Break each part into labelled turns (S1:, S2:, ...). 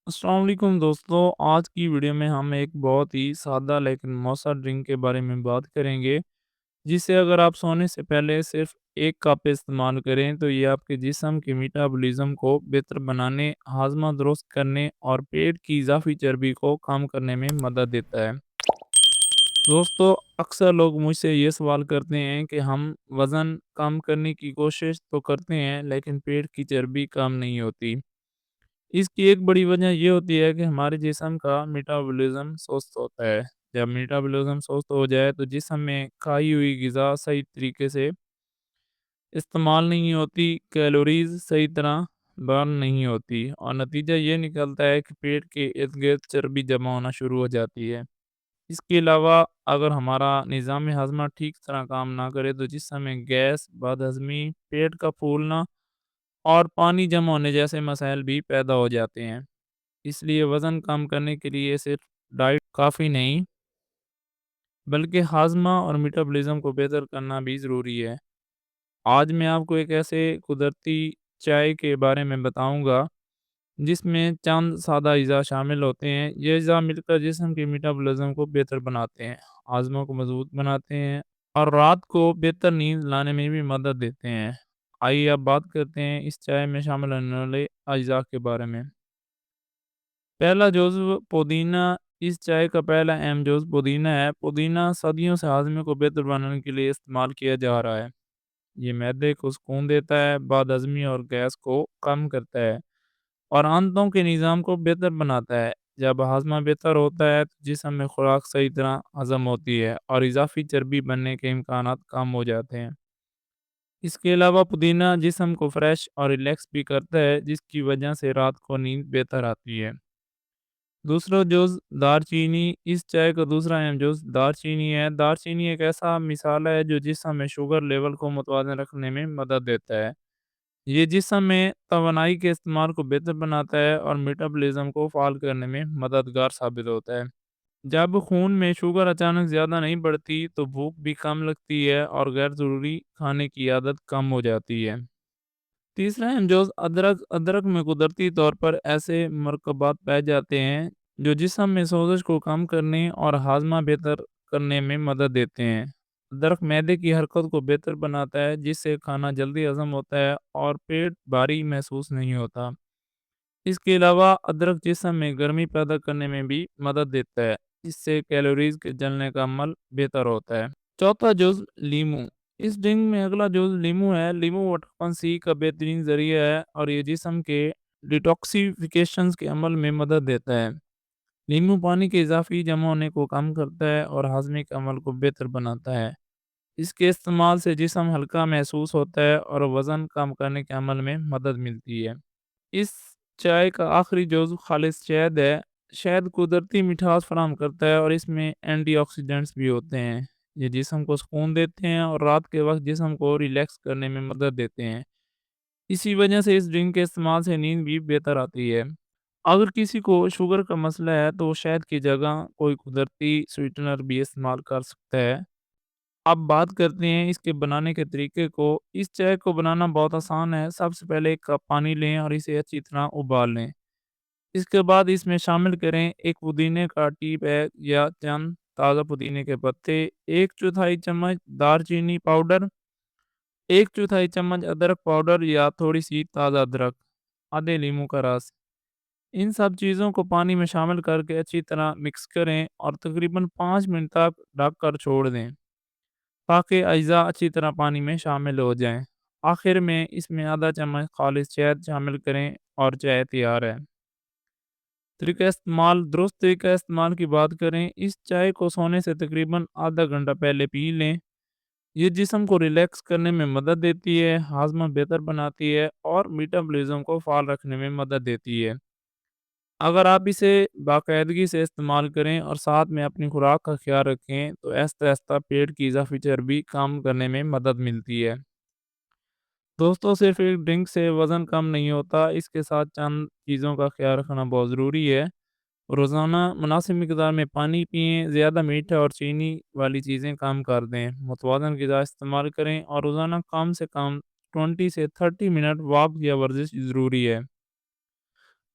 S1: अस्सलाम वालेकुम दोस्तों। आज की वीडियो में हम एक बहुत ही सादा लेकिन मौसर ड्रिंक के बारे में बात करेंगे, जिसे अगर आप सोने से पहले सिर्फ 1 कप इस्तेमाल करें, तो ये आपके जिस्म के मेटाबॉलिज़्म को बेहतर बनाने, हाज़मा दुरुस्त करने और पेट की इज़ाफ़ी चर्बी को कम करने में मदद देता है। दोस्तों, अक्सर लोग मुझसे ये सवाल करते हैं कि हम वज़न कम करने की कोशिश तो करते हैं, लेकिन पेट की चर्बी कम नहीं होती। इसकी एक बड़ी वजह ये होती है कि हमारे जिस्म का मेटाबॉलिज़्म सुस्त होता है। जब मेटाबॉलिज़्म सुस्त हो जाए तो जिस्म में खाई हुई ग़िज़ा सही तरीके से इस्तेमाल नहीं होती, कैलोरीज़ सही तरह बर्न नहीं होती और नतीजा ये निकलता है कि पेट के इर्द-गिर्द चर्बी जमा होना शुरू हो जाती है। इसके अलावा अगर हमारा निज़ाम हाज़मा ठीक तरह काम ना करे तो जिस्म में गैस, बदहज़मी, पेट का फूलना और पानी जमा होने जैसे मसाइल भी पैदा हो जाते हैं। इसलिए वज़न कम करने के लिए सिर्फ डाइट काफ़ी नहीं, बल्कि हाज़मा और मेटाबॉलिज़्म को बेहतर करना भी ज़रूरी है। आज मैं आपको एक ऐसे कुदरती चाय के बारे में बताऊँगा, जिसमें चंद सादा अज़ा शामिल होते हैं। ये अज़ा मिलकर जिस्म के मेटाबॉलिज़्म को बेहतर बनाते हैं, हाज़मा को मज़बूत बनाते हैं और रात को बेहतर नींद लाने में भी मदद देते हैं। आइए अब बात करते हैं इस चाय में शामिल होने वाले अज़ा के बारे में। पहला जुज़्व पुदीना। इस चाय का पहला अहम जुज़्व पुदीना है। पुदीना सदियों से हाज़मे को बेहतर बनाने के लिए इस्तेमाल किया जा रहा है। ये मैदे को सुकून देता है, बदहज़मी और गैस को कम करता है और आंतों के निज़ाम को बेहतर बनाता है। जब हाज़मा बेहतर होता है तो जिस्म में खुराक सही तरह हज़म होती है और इज़ाफ़ी चर्बी बनने के इम्कानात कम हो जाते हैं। इसके अलावा पुदीना जिस्म को फ्रेश और रिलैक्स भी करता है, जिसकी वजह से रात को नींद बेहतर आती है। दूसरा जुज़ दालचीनी। इस चाय का दूसरा अहम जुज़ दालचीनी है। दालचीनी एक ऐसा मिसाला है जो जिस्म में शुगर लेवल को मुतवाज़न रखने में मदद देता है। ये जिस्म में तवानाई के इस्तेमाल को बेहतर बनाता है और मेटाबॉलिज़्म को फ़ाल करने में मददगार साबित होता है। जब खून में शुगर अचानक ज़्यादा नहीं बढ़ती, तो भूख भी कम लगती है और गैर ज़रूरी खाने की आदत कम हो जाती है। तीसरा अहम जुज़ अदरक। अदरक में कुदरती तौर पर ऐसे मरकबात पाए जाते हैं जो जिस्म में सोज़श को कम करने और हाज़मा बेहतर करने में मदद देते हैं। अदरक मैदे की हरकत को बेहतर बनाता है, जिससे खाना जल्दी हज़म होता है और पेट भारी महसूस नहीं होता। इसके अलावा अदरक जिस्म में गर्मी पैदा करने में भी मदद देता है, जिससे कैलोरीज़ के जलने का अमल बेहतर होता है। चौथा जुज़ लीमू। इस ड्रिंक में अगला जुज़ लीमू है। लीमू विटामिन सी का बेहतरीन ज़रिया है और ये जिस्म के डिटॉक्सिफ़िकेशंस के अमल में मदद देता है। नींबू पानी के इज़ाफ़ी जमा होने को कम करता है और हाज़मे के अमल को बेहतर बनाता है। इसके इस्तेमाल से जिस्म हल्का महसूस होता है और वज़न कम करने के अमल में मदद मिलती है। इस चाय का आखिरी जुज़्व खालिस शहद है। शहद कुदरती मिठास फ़राहम करता है और इसमें एंटीऑक्सीडेंट्स भी होते हैं। ये जिस्म को सुकून देते हैं और रात के वक़्त जिस्म को रिलैक्स करने में मदद देते हैं। इसी वजह से इस ड्रिंक के इस्तेमाल से नींद भी बेहतर आती है। अगर किसी को शुगर का मसला है तो वो शहद की जगह कोई कुदरती स्वीटनर भी इस्तेमाल कर सकता है। अब बात करते हैं इसके बनाने के तरीके को। इस चाय को बनाना बहुत आसान है। सबसे पहले 1 कप पानी लें और इसे अच्छी तरह उबाल लें। इसके बाद इसमें शामिल करें 1 पुदीने का टी बैग या चंद ताज़ा पुदीने के पत्ते, 1/4 चम्मच दालचीनी पाउडर, 1/4 चम्मच अदरक पाउडर या थोड़ी-सी ताज़ा अदरक, आधे नींबू का रस। इन सब चीज़ों को पानी में शामिल करके अच्छी तरह मिक्स करें और तकरीबन 5 मिनट तक ढक कर छोड़ दें, ताकि अज्जा अच्छी तरह पानी में शामिल हो जाएं। आखिर में इसमें आधा चम्मच खालिस शहद शामिल करें और चाय तैयार है। तरीका इस्तेमाल। दुरुस्त तरीका इस्तेमाल की बात करें, इस चाय को सोने से तकरीबन आधा घंटा पहले पी लें। ये जिस्म को रिलैक्स करने में मदद देती है, हाजमा बेहतर बनाती है और मेटाबॉलिज्म को फाल रखने में मदद देती है। अगर आप इसे बाकायदगी से इस्तेमाल करें और साथ में अपनी खुराक का ख्याल रखें, तो आहिस्ता-आहिस्ता पेट की इज़ाफ़ी चर्बी कम करने में मदद मिलती है। दोस्तों, सिर्फ़ एक ड्रिंक से वज़न कम नहीं होता, इसके साथ चंद चीज़ों का ख्याल रखना बहुत ज़रूरी है। रोज़ाना मुनासिब मिकदार में पानी पिएँ, ज़्यादा मीठा और चीनी वाली चीज़ें कम कर दें, मुतवाज़न ग़िज़ा इस्तेमाल करें और रोज़ाना कम से कम 20 से 30 मिनट वॉक या वर्जिश ज़रूरी है।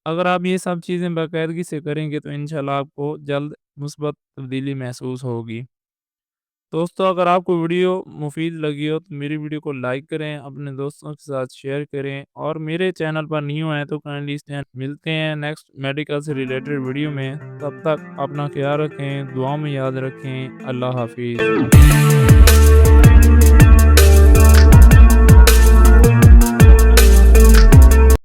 S1: اگر آپ یہ سب چیزیں باقاعدگی سے کریں گے تو انشاءاللہ آپ کو جلد مثبت تبدیلی محسوس ہوگی۔ دوستو اگر آپ کو ویڈیو مفید لگی ہو تو میری ویڈیو کو لائک کریں، اپنے دوستوں کے ساتھ شیئر کریں اور میرے چینل پر نیو ہیں تو کائنڈلی ملتے ہیں نیکسٹ میڈیکل سے ریلیٹڈ ویڈیو میں۔ تب تک اپنا خیال رکھیں، دعاؤں میں یاد رکھیں۔ اللہ حافظ۔